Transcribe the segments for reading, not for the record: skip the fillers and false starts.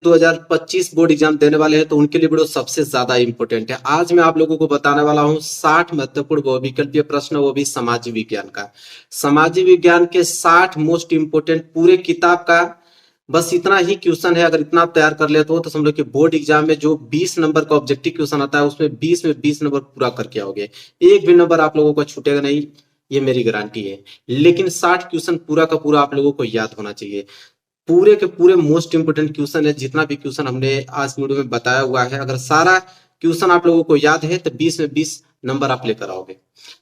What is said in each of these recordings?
2025 board exam देने वाले हैं तो उनके लिए वीडियो सबसे ज्यादा इंपॉर्टेंट है। आज मैं आप लोगों को बताने वाला हूं 60 महत्वपूर्ण बहुविकल्पीय प्रश्न, वो भी सामाजिक विज्ञान का। सामाजिक विज्ञान के 60 मोस्ट इंपोर्टेंट पूरे किताब का बस इतना ही क्वेश्चन है। अगर इतना आप तैयार कर लेते हो तो समझ लो कि बोर्ड एग्जाम में जो 20 नंबर का ऑब्जेक्टिव क्वेश्चन आता है उसमें 20 में 20 नंबर पूरा करके आओगे। एक भी नंबर आप लोगों को छूटेगा नहीं, ये मेरी गारंटी है। लेकिन 60 क्वेश्चन पूरा का पूरा आप लोगों को याद होना चाहिए। पूरे के पूरे मोस्ट इंपोर्टेंट क्वेश्चन है। जितना भी क्वेश्चन हमने आज वीडियो में बताया हुआ है, अगर सारा क्वेश्चन आप लोगों को याद है तो 20 में 20 नंबर आप लेकर आओगे।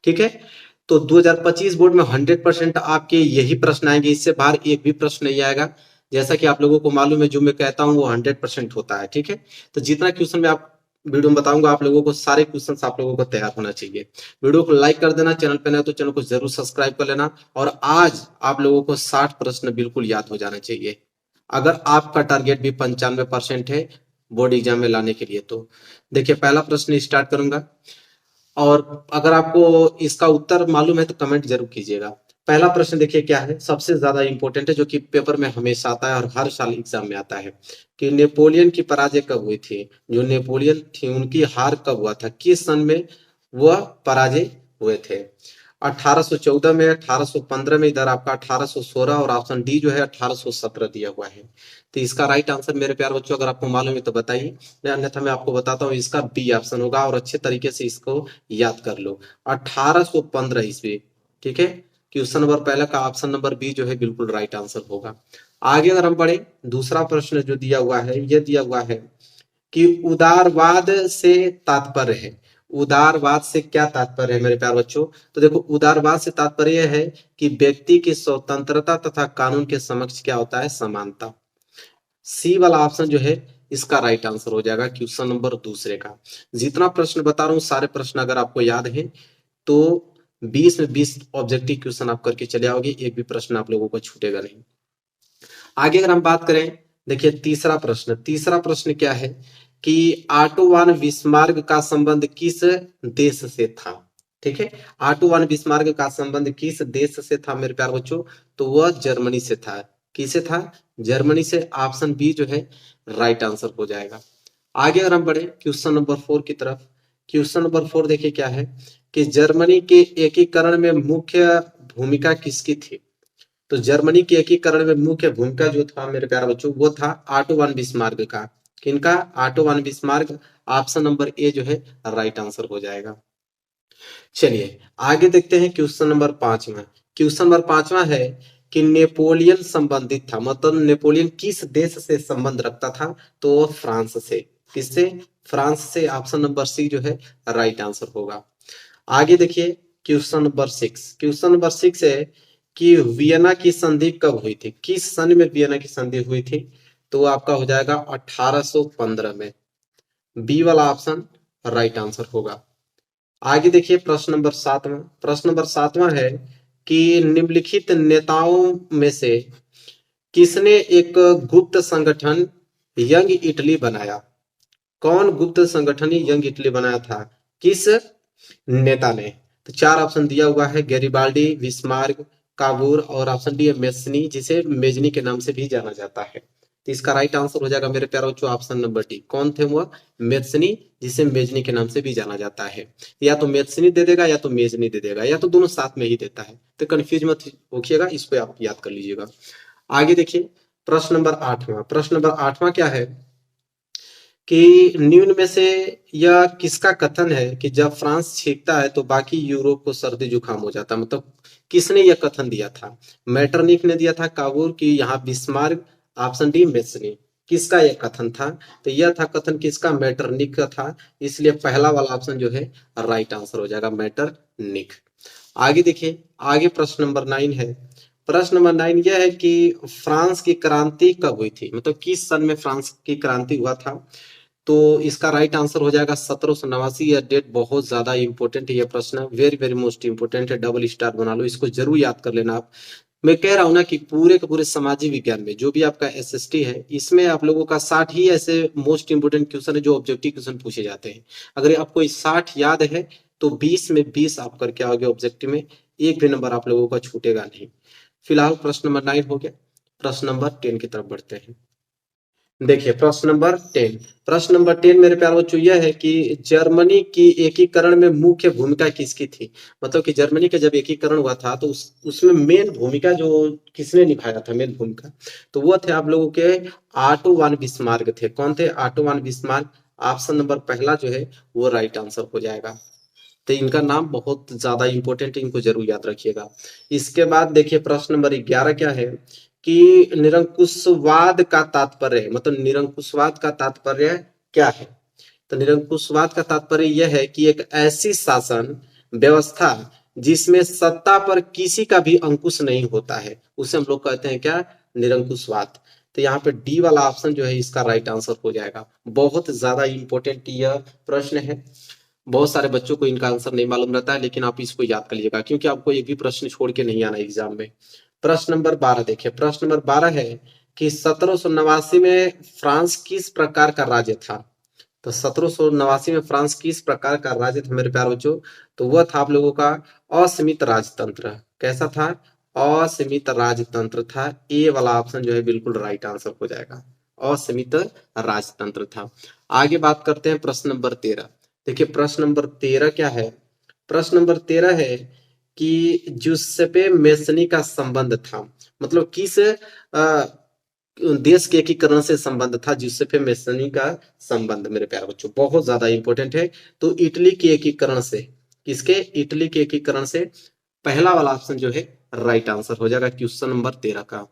ठीक है, तो 2025 बोर्ड में 100% आपके यही प्रश्न आएंगे, इससे बाहर एक भी प्रश्न नहीं आएगा। जैसा कि आप लोगों को मालूम है, जो मैं कहता हूं वो 100% होता है। ठीक है, तो जितना क्वेश्चन मैं आप वीडियो में बताऊंगा आप लोगों को, सारे क्वेश्चन आप लोगों को तैयार होना चाहिए। वीडियो को लाइक कर देना, चैनल पे नए तो चैनल को जरूर सब्सक्राइब कर लेना। और आज आप लोगों को 60 प्रश्न बिल्कुल याद हो जाना चाहिए, अगर आपका टारगेट भी 95% है बोर्ड एग्जाम में लाने के लिए। तो देखिए, पहला प्रश्न स्टार्ट करूंगा, और अगर आपको इसका उत्तर मालूम है तो कमेंट जरूर कीजिएगा। पहला प्रश्न देखिए क्या है, सबसे ज्यादा इंपॉर्टेंट है, जो कि पेपर में हमेशा आता है और हर साल एग्जाम में आता है, कि नेपोलियन की पराजय कब हुई थी। जो नेपोलियन थी उनकी हार कब हुआ था, किस सन में वह पराजय हुए थे। 1814 में, 1815 में, इधर आपका 1816, और ऑप्शन डी जो है 1817 दिया हुआ है। तो इसका राइट आंसर मेरे प्यार बच्चों अगर आपको मालूम है तो बताइए, अन्यथा मैं आपको बताता हूँ इसका बी ऑप्शन होगा, और अच्छे तरीके से इसको याद कर लो। 1815 ईस्वी। ठीक है, क्वेश्चन नंबर पहला का ऑप्शन नंबर बी जो है बिल्कुल राइट आंसर होगा। आगे अगर हम बढ़े, दूसरा प्रश्न जो दिया हुआ है, यह दिया हुआ है कि उदारवाद से तात्पर्य है। उदारवाद से क्या तात्पर्य है मेरे प्यार बच्चों? तो देखो, उदारवाद से तात्पर्य है कि व्यक्ति की स्वतंत्रता तथा कानून के समक्ष क्या होता है, समानता। सी वाला ऑप्शन जो है इसका राइट आंसर हो जाएगा क्वेश्चन नंबर दूसरे का। जितना प्रश्न बता रहा हूँ सारे प्रश्न अगर आपको याद है तो 20 में 20 ऑब्जेक्टिव क्वेश्चन आप करके चले आओगे, एक भी प्रश्न आप लोगों को छूटेगा नहीं। आगे अगर हम बात करें, देखिए तीसरा प्रश्न। तीसरा प्रश्न क्या है कि ऑटो वन बिस्मार्क का संबंध किस देश से था। ठीक है, ऑटो वन बिस्मार्क का संबंध किस देश से था मेरे प्यार बच्चों? तो वह जर्मनी से था। किसे था? जर्मनी से। ऑप्शन बी जो है राइट आंसर हो जाएगा। आगे अगर हम बढ़े क्वेश्चन नंबर 4 की तरफ, क्वेश्चन नंबर 4 देखिए क्या है कि जर्मनी के एकीकरण में मुख्य भूमिका किसकी थी। तो जर्मनी के एकीकरण में मुख्य भूमिका जो था मेरे प्यारे बच्चों, वो था ऑटो वन बिस्मार्क का। किनका? Auto von Bismarck. Option number A जो है राइट आंसर हो जाएगा। चलिए आगे देखते हैं क्वेश्चन नंबर 5वां। क्वेश्चन नंबर 5वां है कि नेपोलियन संबंधित था, मतलब नेपोलियन किस देश से संबंध रखता था? तो वो फ्रांस से। किससे? फ्रांस से। ऑप्शन नंबर सी जो है राइट आंसर होगा। आगे देखिए क्वेश्चन नंबर 6। क्वेश्चन नंबर 6 है कि वियना की संधि कब हुई थी, किस सन में वियना की संधि हुई थी? तो आपका हो जाएगा 1815 में। बी वाला ऑप्शन राइट आंसर होगा। आगे देखिए प्रश्न नंबर 7वां। प्रश्न नंबर 7वां है कि निम्नलिखित नेताओं में से किसने एक गुप्त संगठन यंग इटली बनाया? कौन गुप्त संगठन यंग इटली बनाया था? किस नेता ने? तो चार ऑप्शन दिया हुआ है, गैरिबाल्डी, बिस्मार्क, काबूर, और ऑप्शन डी है मेस्नी, जिसे मेजनी के नाम से भी जाना जाता है। तो इसका राइट आंसर हो जाएगा मेरे प्यारे बच्चों ऑप्शन नंबर डी। कौन थे वो? मेस्नी, जिसे मेजनी के नाम से भी जाना जाता है। या तो मेस्नी दे देगा या तो मेजनी दे देगा, या तो दोनों साथ में ही देता है। तो कंफ्यूज मत होखिएगा, इसको आप याद कर लीजिएगा। आगे देखिए प्रश्न नंबर 8वां। प्रश्न नंबर 8वां क्या है कि निम्न में से यह किसका कथन है कि जब फ्रांस छींकता है तो बाकी यूरोप को सर्दी जुकाम हो जाता है? मतलब किसने यह कथन दिया था? मैटरनिक ने दिया था, काबूर की, यहाँ बिस्मार्क, ऑप्शन डी मेस्नी। किसका यह कथन था? तो यह था कथन किसका? मैटरनिक का था। इसलिए पहला वाला ऑप्शन जो है राइट आंसर हो जाएगा, मैटरनिक। आगे देखिए, आगे प्रश्न नंबर 9 है। प्रश्न नंबर 9 यह है कि फ्रांस की क्रांति कब हुई थी, मतलब किस सन में फ्रांस की क्रांति हुआ था? तो इसका राइट आंसर हो जाएगा 1789। यह डेट बहुत ज्यादा इंपॉर्टेंट है, यह प्रश्न वेरी वेरी मोस्ट इंपॉर्टेंट है, डबल स्टार बना लो, इसको जरूर याद कर लेना आप। मैं कह रहा हूं ना कि पूरे के पूरे सामाजिक विज्ञान में जो भी आपका एसएसटी है, इसमें आप लोगों का 60 ही ऐसे मोस्ट इंपोर्टेंट क्वेश्चन है जो ऑब्जेक्टिव क्वेश्चन पूछे जाते हैं। अगर आपको ये 60 याद है तो 20 में 20 आप करके आओगे ऑब्जेक्टिव में, एक भी नंबर आप लोगों का छूटेगा नहीं। फिलहाल प्रश्न नंबर 9 हो गया। प्रश्न नंबर 10 की तरफ बढ़ते हैं। देखिए प्रश्न नंबर 10। प्रश्न नंबर 10 मेरे प्यारे बच्चों यह है कि जर्मनी की एकीकरण में मुख्य भूमिका किसकी थी। मतलब कि जर्मनी का जब एकीकरण हुआ था तो उसमें मेन भूमिका जो किसने निभाया था, मेन भूमिका, तो वो थे आप लोगों के ऑटो वन बिस्मार्क थे। कौन थे? Auto von Bismarck. Option number पहला जो है वो राइट आंसर हो जाएगा। तो इनका नाम बहुत ज्यादा इंपॉर्टेंट है, इनको जरूर याद रखिएगा। इसके बाद देखिए प्रश्न नंबर 11 क्या है कि निरंकुशवाद का तात्पर्य है, मतलब निरंकुशवाद का तात्पर्य क्या है। तो निरंकुशवाद का तात्पर्य यह है कि एक ऐसी शासन व्यवस्था जिसमें सत्ता पर किसी का भी अंकुश नहीं होता है, उसे हम लोग कहते हैं क्या? निरंकुशवाद। तो यहाँ पे डी वाला ऑप्शन जो है इसका राइट आंसर हो जाएगा। बहुत ज्यादा इंपॉर्टेंट यह प्रश्न है। बहुत सारे बच्चों को इनका आंसर नहीं मालूम रहता है, लेकिन आप इसको याद कर लीजिएगा क्योंकि आपको एक भी प्रश्न छोड़ के नहीं आना एग्जाम में। प्रश्न नंबर 12 देखिए। प्रश्न नंबर 12 है कि 1789 में फ्रांस किस प्रकार का राज्य था। तो 1789 में फ्रांस किस प्रकार का राज्य था मेरे प्यारे बच्चों? तो वह था आप लोगों का असीमित राजतंत्र। कैसा था? असीमित राजतंत्र था। ए वाला ऑप्शन जो है बिल्कुल राइट आंसर हो जाएगा। असीमित राजतंत्र था। आगे बात करते हैं प्रश्न नंबर 13। देखिए प्रश्न नंबर 13 क्या है? प्रश्न नंबर 13 है कि जुसेपे मेसनी का संबंध था, मतलब किस देश के एकीकरण से संबंध था जुसेपे मेसनी का संबंध मेरे प्यारे बच्चों, बहुत ज्यादा इंपॉर्टेंट है। तो इटली के एकीकरण से, किसके? इटली के एकीकरण से। पहला वाला ऑप्शन जो है राइट आंसर हो जाएगा क्वेश्चन नंबर 13 का।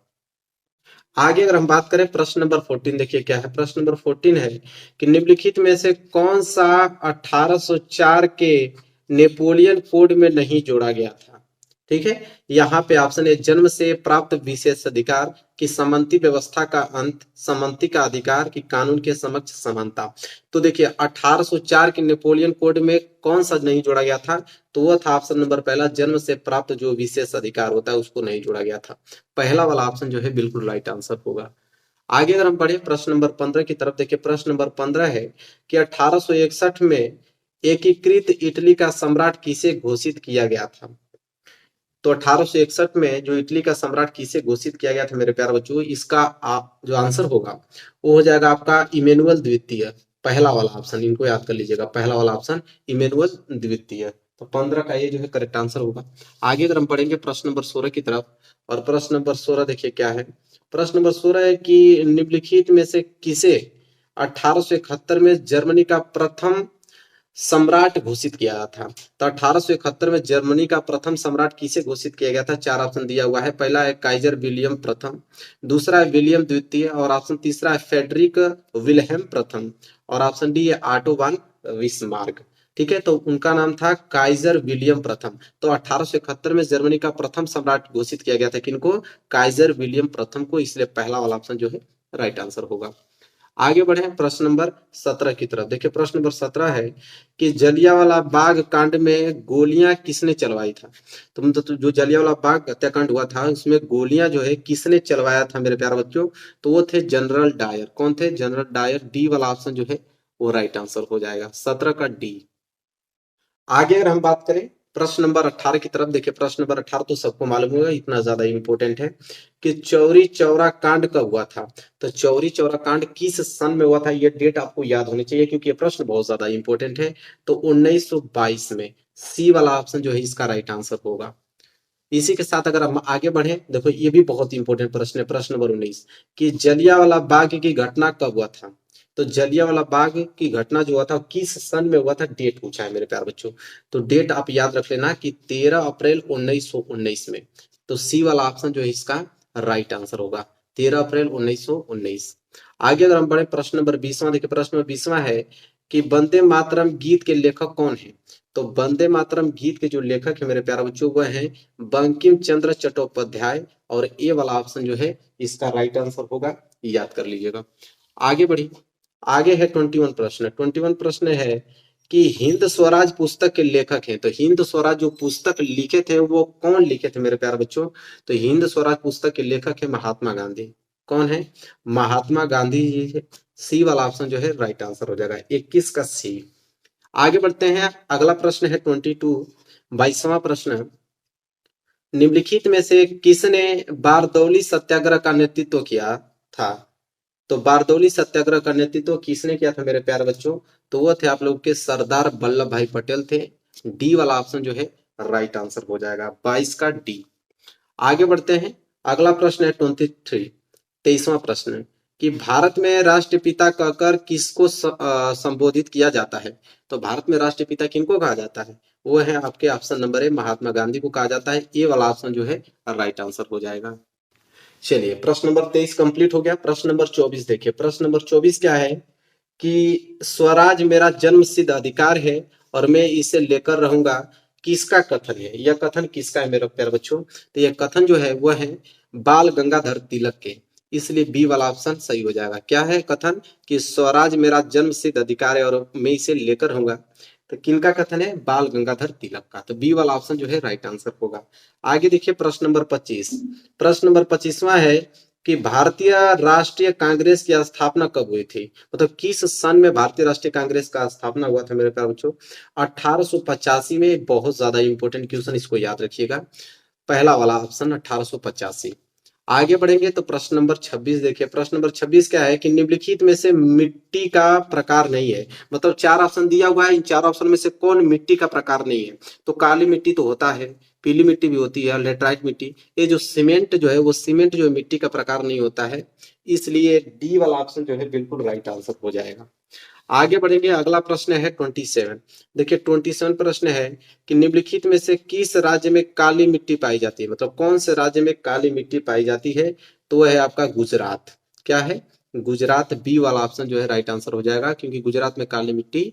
आगे अगर हम बात करें प्रश्न नंबर 14 देखिए क्या है। प्रश्न नंबर 14 है कि निम्नलिखित में से कौन सा 1804 के नेपोलियन कोड में नहीं जोड़ा गया था। ठीक है, यहाँ पे ऑप्शन है जन्म से प्राप्त विशेष अधिकार की समन्ति व्यवस्था का अंत, समन्ति का अधिकार की कानून के समक्ष समानता। तो देखिए 1804 के नेपोलियन कोड में कौन सा नहीं जोड़ा गया था? तो वह था ऑप्शन नंबर पहला, जन्म से प्राप्त जो विशेष अधिकार होता है उसको नहीं जोड़ा गया था। पहला वाला ऑप्शन जो है बिल्कुल राइट आंसर होगा। आगे अगर हम बढ़े प्रश्न नंबर 15 की तरफ देखिए। प्रश्न नंबर 15 है कि 1861 में एकीकृत इटली का सम्राट किसे घोषित किया गया था। तो 1861 में जो इटली का सम्राट किसे घोषित किया गया था मेरे प्यारे बच्चों, इसका जो आंसर होगा वो हो जाएगा आपका इमेनुअल द्वितीय। पहला वाला ऑप्शन इनको याद कर लीजिएगा, पहला वाला ऑप्शन इमेनुअल द्वितीय। तो 15 का ये जो है करेक्ट आंसर होगा। आगे अगर हम पढ़ेंगे प्रश्न नंबर 16 की तरफ, और प्रश्न नंबर 16 देखिए क्या है। प्रश्न नंबर 16 है कि निम्नलिखित में से किसे 1871 में जर्मनी का प्रथम सम्राट घोषित किया था। तो 1871 में जर्मनी का प्रथम सम्राट किसे घोषित किया गया था? चार ऑप्शन दिया हुआ है। पहला है काइजर विलियम प्रथम, दूसरा है विलियम द्वितीय, और ऑप्शन तीसरा है फेडरिक विल्हेम प्रथम, और ऑप्शन डी है ऑटो वन विस्मार्क। ठीक है, तो उनका नाम था काइजर विलियम प्रथम। तो 1871 में जर्मनी का प्रथम सम्राट घोषित किया गया था किनको? काइजर विलियम प्रथम को, इसलिए पहला वाला ऑप्शन जो है राइट आंसर होगा। आगे बढ़े प्रश्न नंबर 17 की तरफ देखिए। प्रश्न नंबर 17 है कि जलियांवाला बाग कांड में गोलियां किसने चलवाई था। तो मतलब तो जो जलियांवाला बाग हत्याकांड हुआ था उसमें गोलियां जो है किसने चलवाया था मेरे प्यारे बच्चों? तो वो थे जनरल डायर। कौन थे? General Dyer. डी वाला ऑप्शन जो है वो राइट आंसर हो जाएगा, 17 का डी। आगे अगर हम बात करें प्रश्न नंबर 18 की तरफ देखिए। प्रश्न नंबर 18 तो सबको मालूम होगा, इतना ज्यादा इंपॉर्टेंट है कि चौरी चौरा कांड कब हुआ था। तो चौरी चौरा कांड किस सन में हुआ था, ये डेट आपको याद होनी चाहिए क्योंकि ये प्रश्न बहुत ज्यादा इंपॉर्टेंट है। तो 1922 में। सी वाला ऑप्शन जो है इसका राइट आंसर होगा। इसी के साथ अगर हम आगे बढ़े, देखो ये भी बहुत इंपॉर्टेंट प्रश्न है। प्रश्न नंबर 19 कि जलियांवाला बाग की घटना कब हुआ था। तो जलियांवाला बाग की घटना जो हुआ था किस सन में हुआ था, डेट पूछा है मेरे प्यारे बच्चों। तो डेट आप याद रख लेना कि 13 अप्रैल 1919 में। तो सी वाला ऑप्शन जो है इसका राइट आंसर होगा, 13 अप्रैल 1919। आगे अगर हम बढ़े प्रश्न नंबर 20वां देखिए। प्रश्न नंबर 20वां है कि वंदे मातरम गीत के लेखक कौन है। तो वंदे मातरम गीत के जो लेखक है मेरे प्यारे बच्चों वह है बंकिम चंद्र चट्टोपाध्याय, और ए वाला ऑप्शन जो है इसका राइट आंसर होगा, याद कर लीजिएगा। आगे बढ़ी। आगे है 21 प्रश्न। 21 प्रश्न है कि हिंद स्वराज पुस्तक के लेखक हैं। तो हिंद स्वराज जो पुस्तक लिखे थे वो कौन लिखे थे मेरे प्यारे बच्चों? तो हिंद स्वराज पुस्तक के लेखक है महात्मा गांधी। कौन है? महात्मा गांधी जी है। सी वाला ऑप्शन जो है राइट आंसर हो जाएगा, 21 का सी। आगे बढ़ते हैं। अगला प्रश्न है 22, 22वां प्रश्न। निम्नलिखित में से किसने बारदौली सत्याग्रह का नेतृत्व किया था। तो बारदौली सत्याग्रह का नेतृत्व किसने किया था मेरे प्यारे बच्चों? तो वो थे आप लोग के सरदार वल्लभ भाई पटेल थे। डी वाला ऑप्शन जो है राइट आंसर हो जाएगा, 22 का डी। आगे बढ़ते हैं, अगला प्रश्न है 23, 23वां प्रश्न कि भारत में राष्ट्रपिता कहकर किसको संबोधित किया जाता है? तो भारत में राष्ट्रपिता किनको कहा जाता है? वो है आपके option number A Mahatma Gandhi को कहा जाता है। ए वाला ऑप्शन जो है राइट आंसर हो जाएगा। चलिए प्रश्न नंबर 23 कंप्लीट हो गया। प्रश्न नंबर 24 देखिए, प्रश्न नंबर 24 क्या है कि स्वराज मेरा जन्म सिद्ध अधिकार है और मैं इसे लेकर रहूंगा, किसका कथन है? यह कथन किसका है मेरे प्यारे बच्चों? तो यह कथन जो है वह है बाल गंगाधर तिलक के, इसलिए बी वाला ऑप्शन सही हो जाएगा। क्या है कथन? कि स्वराज मेरा जन्म सिद्ध अधिकार है और मैं इसे लेकर रहूंगा, तो किनका कथन है? बाल गंगाधर तिलक का। तो बी वाला ऑप्शन जो है राइट आंसर होगा। आगे देखिए प्रश्न नंबर 25, प्रश्न नंबर 25वां है कि भारतीय राष्ट्रीय कांग्रेस की स्थापना कब हुई थी? मतलब किस सन में भारतीय राष्ट्रीय कांग्रेस का स्थापना हुआ था मेरे प्यारे बच्चों? 1885 में। बहुत ज्यादा इंपॉर्टेंट क्वेश्चन, इसको याद रखिएगा, पहला वाला ऑप्शन 1885। आगे बढ़ेंगे तो प्रश्न नंबर 26 देखिए, प्रश्न नंबर 26 क्या है कि निम्नलिखित में से मिट्टी का प्रकार नहीं है। मतलब चार ऑप्शन दिया हुआ है, इन चार ऑप्शन में से कौन मिट्टी का प्रकार नहीं है? तो काली मिट्टी तो होता है, पीली मिट्टी भी होती है, लेटराइट मिट्टी। ये जो सीमेंट जो है वो सीमेंट जो है मिट्टी का प्रकार नहीं होता है, इसलिए डी वाला ऑप्शन जो है बिल्कुल राइट आंसर हो जाएगा। आगे बढ़ेंगे, अगला प्रश्न है 27। देखिए 27 प्रश्न है कि निम्नलिखित में से किस राज्य में काली मिट्टी पाई जाती है? मतलब कौन से राज्य में काली मिट्टी पाई जाती है? तो वह है आपका गुजरात। क्या है? गुजरात। बी वाला ऑप्शन जो है राइट आंसर हो जाएगा, क्योंकि गुजरात में काली मिट्टी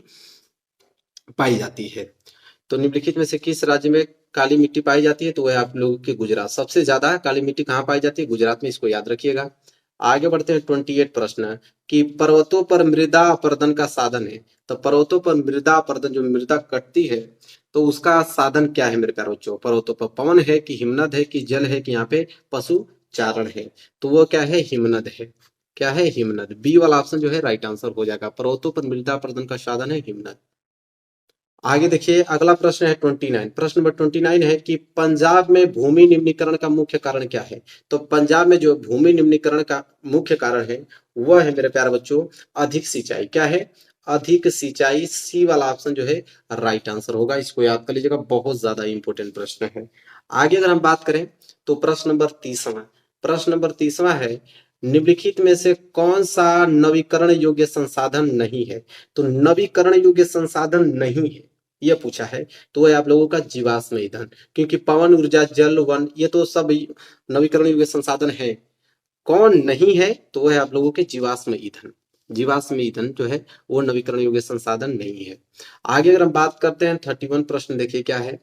पाई जाती है। तो निम्नलिखित में से किस राज्य में काली मिट्टी पाई जाती है? तो वह आप लोगों के गुजरात। सबसे ज्यादा काली मिट्टी कहाँ पाई जाती है? गुजरात में, इसको याद रखिएगा। आगे बढ़ते हैं 28 प्रश्न कि पर्वतों पर मृदा अपर्दन का साधन है। तो पर्वतों पर मृदा अपर्दन, जो मृदा कटती है, तो उसका साधन क्या है मेरे प्यारे बच्चों? पर्वतों पर पवन है कि हिमनद है कि जल है कि यहाँ पे पशु चारण है? तो वो क्या है? हिमनद है। क्या है? हिमनद। बी वाला ऑप्शन जो है राइट आंसर हो जाएगा। पर्वतों पर मृदा अपर्दन का साधन है हिमनद। आगे देखिए अगला प्रश्न है 29। प्रश्न नंबर 29 है कि पंजाब में भूमि निम्नीकरण का मुख्य कारण क्या है? तो पंजाब में जो भूमि निम्नीकरण का मुख्य कारण है वह है मेरे प्यारे बच्चों अधिक सिंचाई। क्या है? अधिक सिंचाई। सी वाला ऑप्शन जो है राइट आंसर होगा, इसको याद कर लीजिएगा, बहुत ज्यादा इंपॉर्टेंट प्रश्न है। आगे अगर हम बात करें तो प्रश्न नंबर 30वां, प्रश्न नंबर 30वां है निम्नलिखित में से कौन सा नवीकरण योग्य संसाधन नहीं है? तो नवीकरण योग्य संसाधन नहीं है यह पूछा है, तो वह आप लोगों का जीवाश्म ईंधन, क्योंकि पवन ऊर्जा, जल, वन, ये तो सब नवीकरण योग्य संसाधन है। कौन नहीं है? तो वह आप लोगों के जीवाश्म ईंधन। जीवाश्म ईंधन जो है वो नवीकरण योग्य संसाधन नहीं है। आगे अगर हम बात करते हैं 31 प्रश्न देखिए क्या है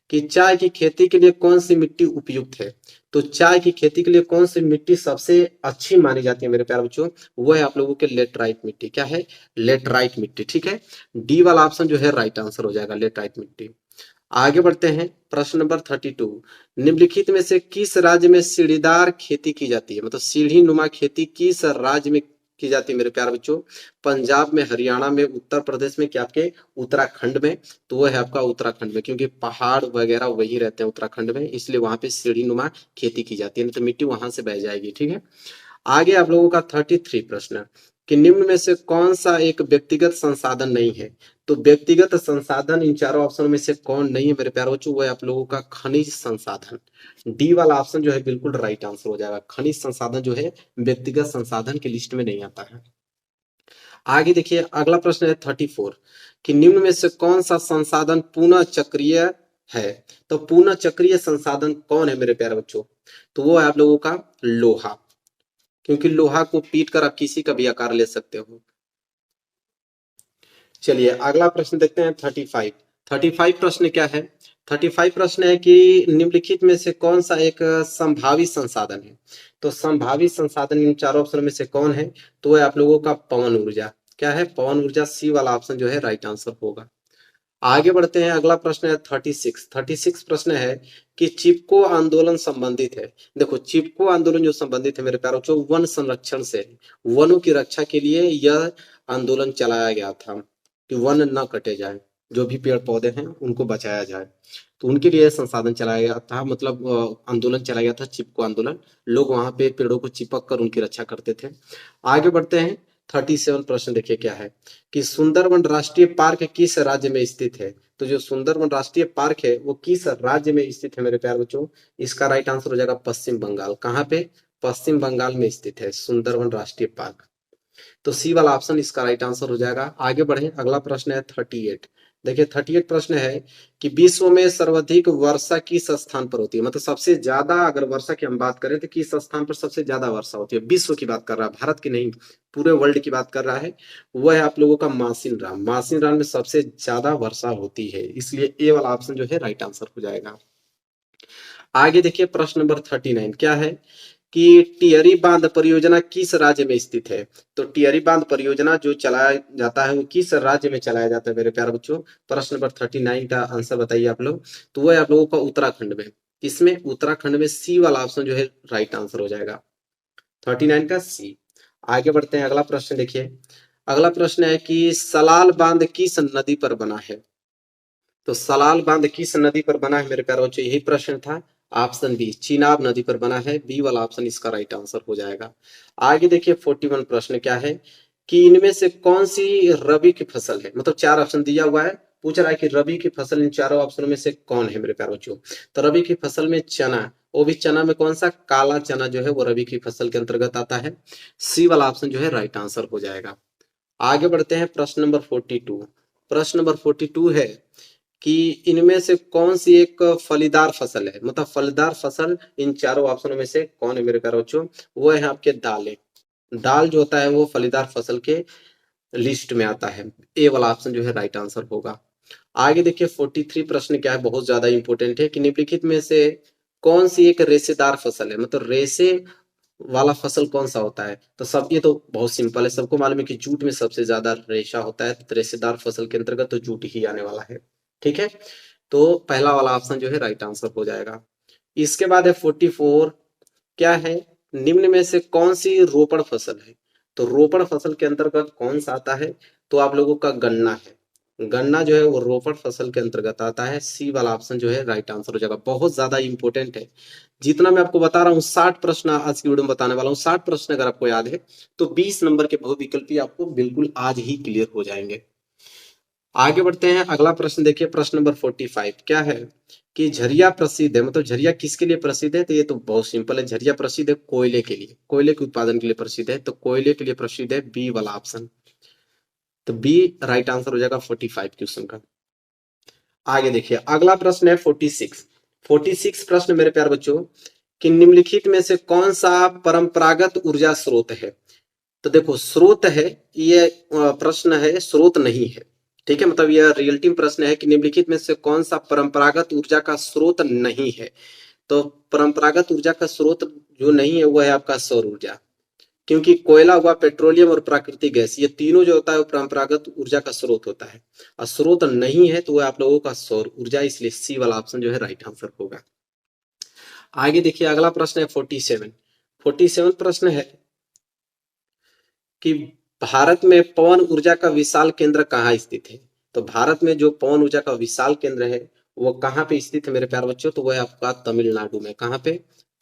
कि चाय की खेती के लिए कौन सी मिट्टी उपयुक्त है? तो चाय की खेती के लिए कौन सी मिट्टी सबसे अच्छी मानी जाती है मेरे प्यारे बच्चों? वो है आप लोगों के लेटराइट मिट्टी। क्या है? लेटराइट मिट्टी। ठीक है, डी वाला ऑप्शन जो है राइट आंसर हो जाएगा, लेटराइट मिट्टी। आगे बढ़ते हैं प्रश्न नंबर 32। निम्नलिखित में से किस राज्य में सीढ़ीदार खेती की जाती है? मतलब सीढ़ी नुमा खेती किस राज्य में की जाती है मेरे प्यारे बच्चों? पंजाब में, हरियाणा में, उत्तर प्रदेश में, क्या आपके उत्तराखंड में? तो वो है आपका उत्तराखंड में, क्योंकि पहाड़ वगैरह वही रहते हैं उत्तराखंड में, इसलिए वहां पे सीढ़ी नुमा खेती की जाती है, नहीं तो मिट्टी वहां से बह जाएगी। ठीक है, आगे आप लोगों का 33 प्रश्न कि निम्न में से कौन सा एक व्यक्तिगत संसाधन नहीं है? तो व्यक्तिगत संसाधन इन चारों ऑप्शन में से कौन नहीं है मेरे प्यारे बच्चों? वो है आप लोगों का खनिज संसाधन। डी वाला ऑप्शन जो है बिल्कुल राइट आंसर हो जाएगा। खनिज संसाधन जो है व्यक्तिगत संसाधन की लिस्ट में नहीं आता है। आगे देखिए अगला प्रश्न है 34 कि निम्न में से कौन सा संसाधन पुनः चक्रीय है? तो पुनः चक्रीय संसाधन कौन है मेरे प्यारे बच्चों? तो वो है आप लोगों का लोहा, क्योंकि लोहा को पीट कर आप किसी का भी आकार ले सकते हो। चलिए अगला प्रश्न देखते हैं 35। 35 प्रश्न क्या है? 35 प्रश्न है कि निम्नलिखित में से कौन सा एक संभावी संसाधन है? तो संभावी संसाधन इन चारों ऑप्शन में से कौन है? तो है आप लोगों का पवन ऊर्जा। क्या है? पवन ऊर्जा। सी वाला ऑप्शन जो है राइट आंसर होगा। आगे बढ़ते हैं, अगला प्रश्न है 36। 36 प्रश्न है कि चिपको आंदोलन संबंधित है। देखो चिपको आंदोलन जो संबंधित है मेरे प्यारों बच्चों वन संरक्षण से, वनों की रक्षा के लिए यह आंदोलन चलाया गया था कि वन न कटे जाए। जो भी पेड़ पौधे हैं उनको बचाया जाए। तो उनके लिए संसाधन चलाया गया था, मतलब आंदोलन चलाया गया था, चिपको आंदोलन। लोग वहां पे पेड़ों को चिपक कर उनकी रक्षा करते थे। आगे बढ़ते हैं। 37 प्रश्न देखिए क्या है कि सुंदरवन राष्ट्रीय पार्क किस राज्य में स्थित है। तो जो सुंदरवन राष्ट्रीय पार्क है वो किस राज्य में स्थित है मेरे प्यारे बच्चों। इसका राइट आंसर हो जाएगा पश्चिम बंगाल। कहाँ पे? पश्चिम बंगाल में स्थित है सुंदरवन राष्ट्रीय पार्क। तो सी वाला ऑप्शन इसका राइट आंसर हो जाएगा। आगे बढ़े, अगला प्रश्न है 38। देखिए 38 प्रश्न है कि विश्व में सर्वाधिक वर्षा किस स्थान पर होती है। मतलब सबसे ज्यादा अगर वर्षा की हम बात करें तो किस स्थान पर सबसे ज्यादा वर्षा होती है। विश्व की बात कर रहा है, भारत की नहीं, पूरे वर्ल्ड की बात कर रहा है। वह है आप लोगों का मासिनराम। मासिनराम में सबसे ज्यादा वर्षा होती है, इसलिए ए वाला ऑप्शन जो है राइट आंसर हो जाएगा। आगे देखिए प्रश्न नंबर 39 क्या है कि टिहरी बांध परियोजना किस राज्य में स्थित है। तो टिहरी बांध परियोजना जो चलाया जाता है वो किस राज्य में चलाया जाता है मेरे प्यारे बच्चों। प्रश्न नंबर 39 का आंसर बताइए आप लोग। तो वो है आप लोगों का उत्तराखंड में। इसमें उत्तराखंड में सी वाला ऑप्शन जो है राइट आंसर हो जाएगा, 39 का सी। आगे बढ़ते हैं, अगला प्रश्न देखिए। अगला प्रश्न है कि सलाल बांध किस नदी पर बना है। तो सलाल बांध किस नदी पर बना है मेरे प्यारे बच्चों, यही प्रश्न था। ऑप्शन बी चिनाब नदी पर बना है, बी वाला ऑप्शन इसका राइट आंसर हो जाएगा। आगे देखिए 41 प्रश्न क्या है कि इनमें से कौन सी रबी की फसल है। मतलब चार ऑप्शन दिया हुआ है, पूछ रहा है कि रबी की फसल इन चारों ऑप्शनों में से कौन है मेरे प्यारे बच्चों। तो रबी की फसल में चना, वो भी चना में कौन सा, काला चना जो है वो रबी की फसल के अंतर्गत आता है। सी वाला ऑप्शन जो है राइट आंसर हो जाएगा। आगे बढ़ते हैं प्रश्न नंबर 42। प्रश्न नंबर 42 है कि इनमें से कौन सी एक फलीदार फसल है। मतलब फलीदार फसल इन चारों ऑप्शनों में से कौन है मेरे प्यारे बच्चों। वो है आपके दालें। दाल जो होता है वो फलीदार फसल के लिस्ट में आता है। ए वाला ऑप्शन जो है राइट आंसर होगा। आगे देखिए 43 प्रश्न क्या है, बहुत ज्यादा इंपॉर्टेंट है कि निम्नलिखित में से कौन सी एक रेशेदार फसल है। मतलब रेशे वाला फसल कौन सा होता है। तो सब ये तो बहुत सिंपल है, सबको मालूम है कि जूट में सबसे ज्यादा रेशा होता है। तो रेशेदार फसल के अंतर्गत तो जूट ही आने वाला है। ठीक है, तो पहला वाला ऑप्शन जो है राइट आंसर हो जाएगा। इसके बाद है 44 क्या है, निम्न में से कौन सी रोपण फसल है। तो रोपण फसल के अंतर्गत कौन सा आता है। तो आप लोगों का गन्ना है। गन्ना जो है वो रोपण फसल के अंतर्गत आता है। सी वाला ऑप्शन जो है राइट आंसर हो जाएगा। बहुत ज्यादा इंपॉर्टेंट है। जितना मैं आपको बता रहा हूँ 60 प्रश्न आज की वीडियो में बताने वाला हूँ। 60 प्रश्न अगर आपको याद है तो 20 नंबर के बहुविकल्पी आपको बिल्कुल आज ही क्लियर हो जाएंगे। आगे बढ़ते हैं, अगला प्रश्न देखिए। प्रश्न नंबर 45 क्या है कि झरिया प्रसिद्ध है। मतलब झरिया किसके लिए प्रसिद्ध है। तो ये तो बहुत सिंपल है, झरिया प्रसिद्ध है कोयले के लिए, कोयले के उत्पादन के लिए प्रसिद्ध है। तो कोयले के लिए प्रसिद्ध है, बी वाला ऑप्शन। तो बी राइट आंसर हो जाएगा 45 क्वेश्चन का। आगे देखिए अगला प्रश्न है 46। 46 प्रश्न मेरे प्यारे बच्चों कि निम्नलिखित में से कौन सा परंपरागत ऊर्जा स्रोत है। तो देखो स्रोत है, ये प्रश्न है, स्रोत नहीं है। ठीक है, मतलब यह रियलिटी प्रश्न है कि निम्नलिखित में से कौन सा परंपरागत ऊर्जा का स्रोत नहीं है। तो परंपरागत ऊर्जा का स्रोत जो नहीं है वो है आपका सौर ऊर्जा। क्योंकि कोयला हुआ, पेट्रोलियम और प्राकृतिक गैस, ये तीनों जो होता है वो परंपरागत ऊर्जा का स्रोत होता है। और स्रोत नहीं है तो वो आप लोगों का सौर ऊर्जा, इसलिए सी वाला ऑप्शन जो है राइट आंसर होगा। आगे देखिए अगला प्रश्न है 47। 47 प्रश्न है कि भारत में पवन ऊर्जा का विशाल केंद्र कहाँ स्थित है। तो भारत में जो पवन ऊर्जा का विशाल केंद्र है वो कहाँ पे स्थित है मेरे प्यारे बच्चों। तो वो है आपका तमिलनाडु में। कहाँ पे?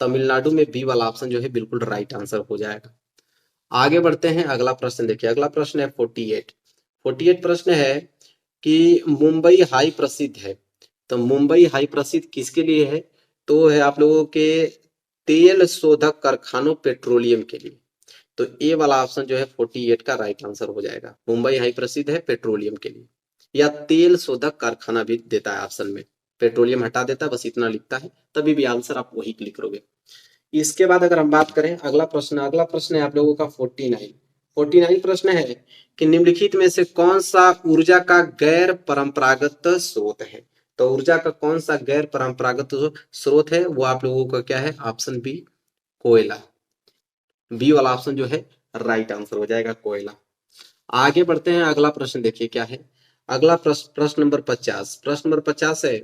तमिलनाडु में। बी वाला ऑप्शन जो है बिल्कुल राइट आंसर हो जाएगा। आगे बढ़ते हैं, अगला प्रश्न देखिए। अगला प्रश्न है 48। 48 प्रश्न है कि मुंबई हाई प्रसिद्ध है। तो मुंबई हाई प्रसिद्ध किसके लिए है। तो है आप लोगों के तेल शोधक कारखानों, पेट्रोलियम के लिए। तो ए वाला ऑप्शन जो है 48 का राइट आंसर हो जाएगा। मुंबई हाई प्रसिद्ध है पेट्रोलियम के लिए, या तेल शोधक कारखाना भी देता है ऑप्शन में। पेट्रोलियम हटा देता है, बस इतना लिखता है, तभी भी आंसर आप वही क्लिक करोगे। इसके बाद अगर हम बात करें अगला प्रश्न है आप लोगों का 49। 49 प्रश्न है कि निम्नलिखित में से कौन सा ऊर्जा का गैर परंपरागत स्रोत है। तो ऊर्जा का कौन सा गैर परंपरागत स्रोत है वो आप लोगों का क्या है, ऑप्शन बी कोयला। बी वाला ऑप्शन जो है राइट आंसर हो जाएगा, कोयला। आगे बढ़ते हैं, अगला प्रश्न देखिए क्या है। अगला प्रश्न नंबर 50। प्रश्न नंबर 50 है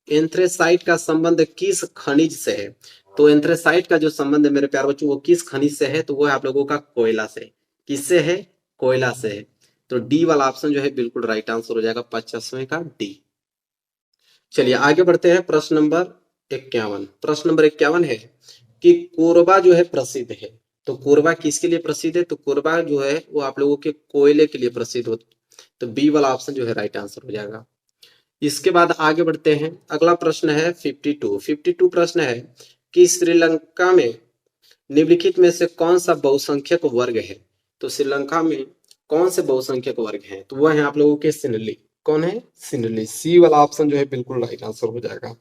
एंथ्रेसाइट का संबंध किस खनिज से है। तो एंथ्रेसाइट का जो संबंध है मेरे प्यारे बच्चों वो किस खनिज से है। तो वो है आप लोगों का कोयला से। किससे है? कोयला से है। तो डी वाला ऑप्शन जो है बिल्कुल राइट आंसर हो जाएगा 50वें का डी। चलिए आगे बढ़ते हैं। प्रश्न नंबर 51। प्रश्न नंबर 51 है कि कोरबा जो है प्रसिद्ध है। तो कोरबा किसके लिए प्रसिद्ध है? तो कोरबा जो है वो आप लोगों के कोयले के लिए प्रसिद्ध हो। तो बी वाला ऑप्शन जो है राइट आंसर हो जाएगा। इसके बाद आगे बढ़ते हैं। अगला प्रश्न है 52 प्रश्न है कि श्रीलंका में निम्नलिखित में से कौन सा बहुसंख्यक वर्ग है? तो श्रीलंका में कौन से बहुसंख्यक वर्ग हैं? तो वह है आप लोगों के सिंहली। कौन है? सिंहली। सी वाला ऑप्शन जो है बिल्कुल राइट आंसर हो जाएगा।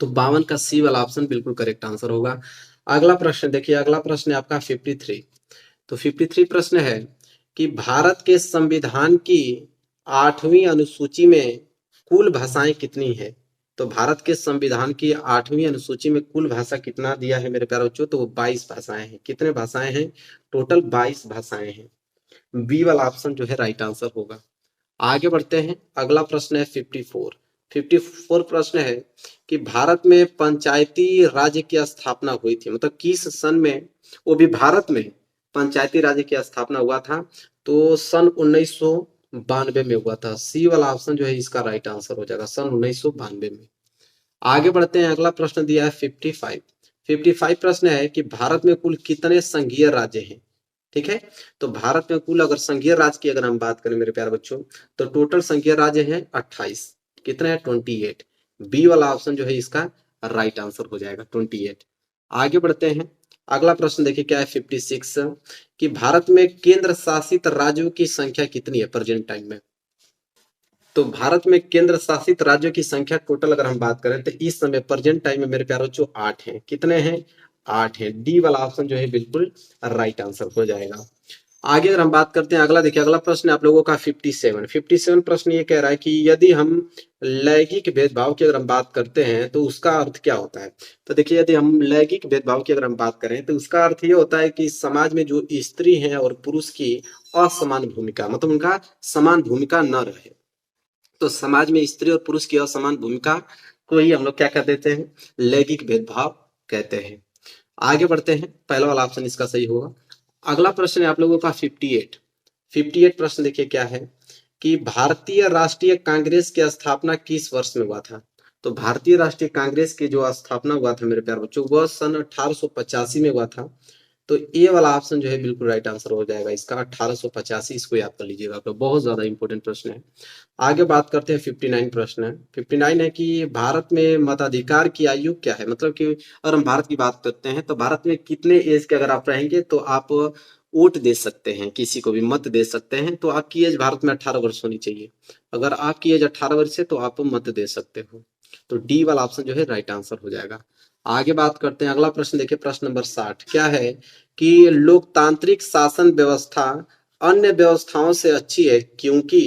तो 52 का सी वाला ऑप्शन बिल्कुल करेक्ट आंसर होगा। अगला प्रश्न देखिए, अगला प्रश्न है आपका 53। तो 53 प्रश्न है कि भारत के संविधान की 8वीं अनुसूची में कुल भाषाएं कितनी है? तो भारत के संविधान की 8वीं अनुसूची में कुल भाषा कितना दिया है मेरे प्यारे बच्चों? तो वो 22 भाषाएं हैं। कितने भाषाएं हैं? टोटल 22 भाषाएं हैं। बी वाला ऑप्शन जो है राइट आंसर होगा। आगे बढ़ते हैं। अगला प्रश्न है 54 प्रश्न है कि भारत में पंचायती राज्य की स्थापना हुई थी, मतलब किस सन में? वो भी भारत में पंचायती राज्य की स्थापना हुआ था। तो सन 1992 में हुआ था। सी वाला ऑप्शन जो है इसका राइट आंसर हो जाएगा, सन 1992 में। आगे बढ़ते हैं। अगला प्रश्न दिया है 55 प्रश्न है कि भारत में कुल कितने संघीय राज्य हैं? ठीक है, तो भारत में कुल अगर संघीय राज्य की अगर हम बात करें मेरे प्यारे बच्चों, तो टोटल संघीय राज्य है 28। कितने हैं? 28। बी वाला ऑप्शन जो है इसका राइट आंसर हो जाएगा 28। आगे बढ़ते हैं। अगला प्रश्न देखिए क्या है 56 कि भारत में केंद्र शासित राज्यों की संख्या कितनी है प्रेजेंट टाइम में? तो भारत में केंद्र शासित राज्यों की संख्या टोटल अगर हम बात करें तो इस समय प्रेजेंट टाइम में मेरे प्यारे बच्चों 8 हैं। कितने हैं? 8 हैं। डी वाला ऑप्शन जो है बिल्कुल राइट आंसर हो जाएगा। आगे अगर हम बात करते हैं, अगला देखिए, अगला प्रश्न आप लोगों का 57 प्रश्न ये कह रहा है कि यदि हम लैंगिक भेदभाव की अगर हम बात करते हैं तो उसका अर्थ क्या होता है? तो देखिए, यदि हम लैंगिक भेदभाव की अगर हम बात करें तो उसका अर्थ ये होता है कि समाज में जो स्त्री है और पुरुष की असमान भूमिका, मतलब उनका समान भूमिका न रहे। तो समाज में स्त्री और पुरुष की असमान भूमिका को ही हम लोग क्या कर देते हैं? लैंगिक भेदभाव कहते हैं। आगे बढ़ते हैं। पहला वाला ऑप्शन इसका सही होगा। अगला प्रश्न है आप लोगों का 58 प्रश्न देखिए क्या है कि भारतीय राष्ट्रीय कांग्रेस की स्थापना किस वर्ष में हुआ था? तो भारतीय राष्ट्रीय कांग्रेस की जो स्थापना हुआ था मेरे प्यारे बच्चों, वह सन 1885 में हुआ था। तो ए वाला ऑप्शन जो है बिल्कुल राइट आंसर हो जाएगा इसका 1885। इसको याद कर लीजिएगा, तो बहुत ज्यादा इंपॉर्टेंट प्रश्न है। आगे बात करते हैं 59 प्रश्न है। 59 है कि भारत में मताधिकार की आयु क्या है? मतलब कि अगर हम भारत की बात करते हैं तो भारत में कितने एज के अगर आप रहेंगे तो आप वोट दे सकते हैं, किसी को भी मत दे सकते हैं। तो आपकी एज भारत में 18 वर्ष होनी चाहिए। अगर आपकी एज 18 वर्ष है तो आप मत दे सकते हो। तो डी वाला ऑप्शन जो है राइट आंसर हो जाएगा। आगे बात करते हैं। अगला प्रश्न देखिए, प्रश्न नंबर 60 क्या है कि लोकतांत्रिक शासन व्यवस्था अन्य व्यवस्थाओं से अच्छी है क्योंकि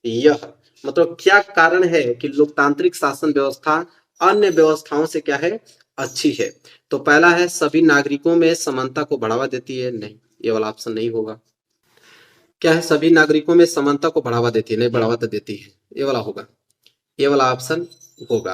यह, मतलब क्या कारण है कि लोकतांत्रिक शासन व्यवस्था अन्य व्यवस्थाओं से क्या है? अच्छी है। तो पहला है सभी नागरिकों में समानता को बढ़ावा देती है। नहीं, ये वाला ऑप्शन नहीं होगा। क्या है? सभी नागरिकों में समानता को बढ़ावा देती है। नहीं, बढ़ावा तो देती है। ये वाला होगा। ये वाला ऑप्शन होगा,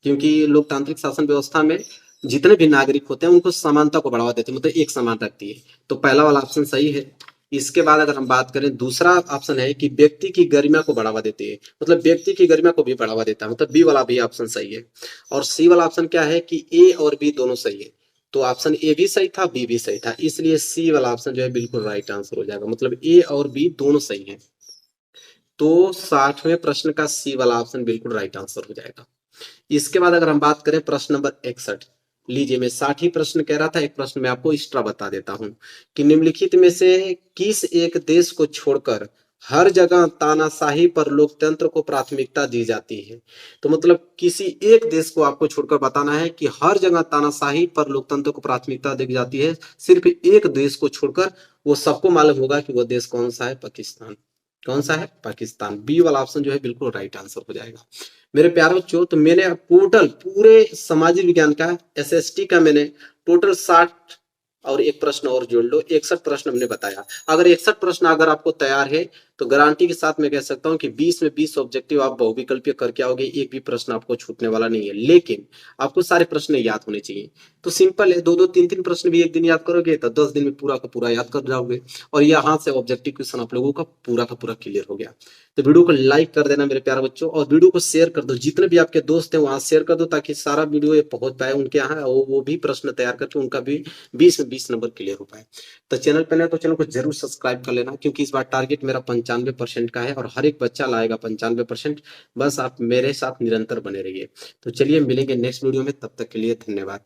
क्योंकि लोकतांत्रिक शासन व्यवस्था में जितने भी नागरिक होते हैं उनको समानता को बढ़ावा देती है, मतलब एक समान रखती है। तो पहला वाला ऑप्शन सही है। इसके बाद अगर हम बात करें, दूसरा ऑप्शन है कि व्यक्ति की गरिमा को बढ़ावा देती है, मतलब व्यक्ति की गरिमा को भी बढ़ावा देता है, मतलब बी वाला भी ऑप्शन सही है। और सी वाला ऑप्शन क्या है कि ए और बी दोनों सही है। तो ऑप्शन ए भी सही था, बी भी सही था, इसलिए सी वाला ऑप्शन जो है बिल्कुल राइट आंसर हो जाएगा, मतलब ए और बी दोनों सही है। तो 60वें प्रश्न का सी वाला ऑप्शन बिल्कुल राइट आंसर हो जाएगा। इसके बाद अगर हम बात करें प्रश्न नंबर 61, लीजिए मैं 60 ही प्रश्न कह रहा था, एक प्रश्न मैं आपको एक्स्ट्रा बता देता हूं कि निम्नलिखित में से किस एक देश को छोड़कर हर जगह तानाशाही पर लोकतंत्र को प्राथमिकता दी जाती है? तो मतलब किसी एक देश को आपको छोड़कर बताना है कि हर जगह तानाशाही पर लोकतंत्र को प्राथमिकता दी जाती है, सिर्फ एक देश को छोड़कर। वो सबको मालूम होगा कि वो देश कौन सा है? पाकिस्तान। कौन सा है? पाकिस्तान। बी वाला ऑप्शन जो है बिल्कुल राइट आंसर हो जाएगा। मेरे प्यारे बच्चों, तो मैंने टोटल पूरे सामाजिक विज्ञान का एसएसटी का मैंने टोटल 60 और एक प्रश्न और जोड़ लो, 61 प्रश्न हमने बताया। अगर 61 प्रश्न अगर आपको तैयार है तो गारंटी के साथ मैं कह सकता हूं कि 20 में 20 ऑब्जेक्टिव आप बहुविकल्पीय करके आओगे, एक भी प्रश्न आपको छूटने वाला नहीं है। लेकिन आपको सारे प्रश्न याद होने चाहिए। तो सिंपल है, 2-2 3-3 प्रश्न भी एक दिन याद करोगे तो 10 दिन में पूरा का पूरा याद कर जाओगे। और यहाँ से ऑब्जेक्टिव क्वेश्चन आप लोगों का पूरा क्लियर हो गया। तो वीडियो को लाइक कर देना मेरे प्यारे बच्चों, और वीडियो को शेयर कर दो, जितने भी आपके दोस्त हैं वहां शेयर कर दो, ताकि सारा वीडियो ये पहुंच पाए उनके यहाँ, वो भी प्रश्न तैयार करके उनका भी 20 में 20 नंबर क्लियर हो पाए। तो चैनल पे नए तो चैनल को जरूर सब्सक्राइब कर लेना, क्योंकि इस बार टारगेट मेरा 95% का है और हर एक बच्चा लाएगा 95%। बस आप मेरे साथ निरंतर बने रहिए। तो चलिए मिलेंगे नेक्स्ट वीडियो में, तब तक के लिए धन्यवाद।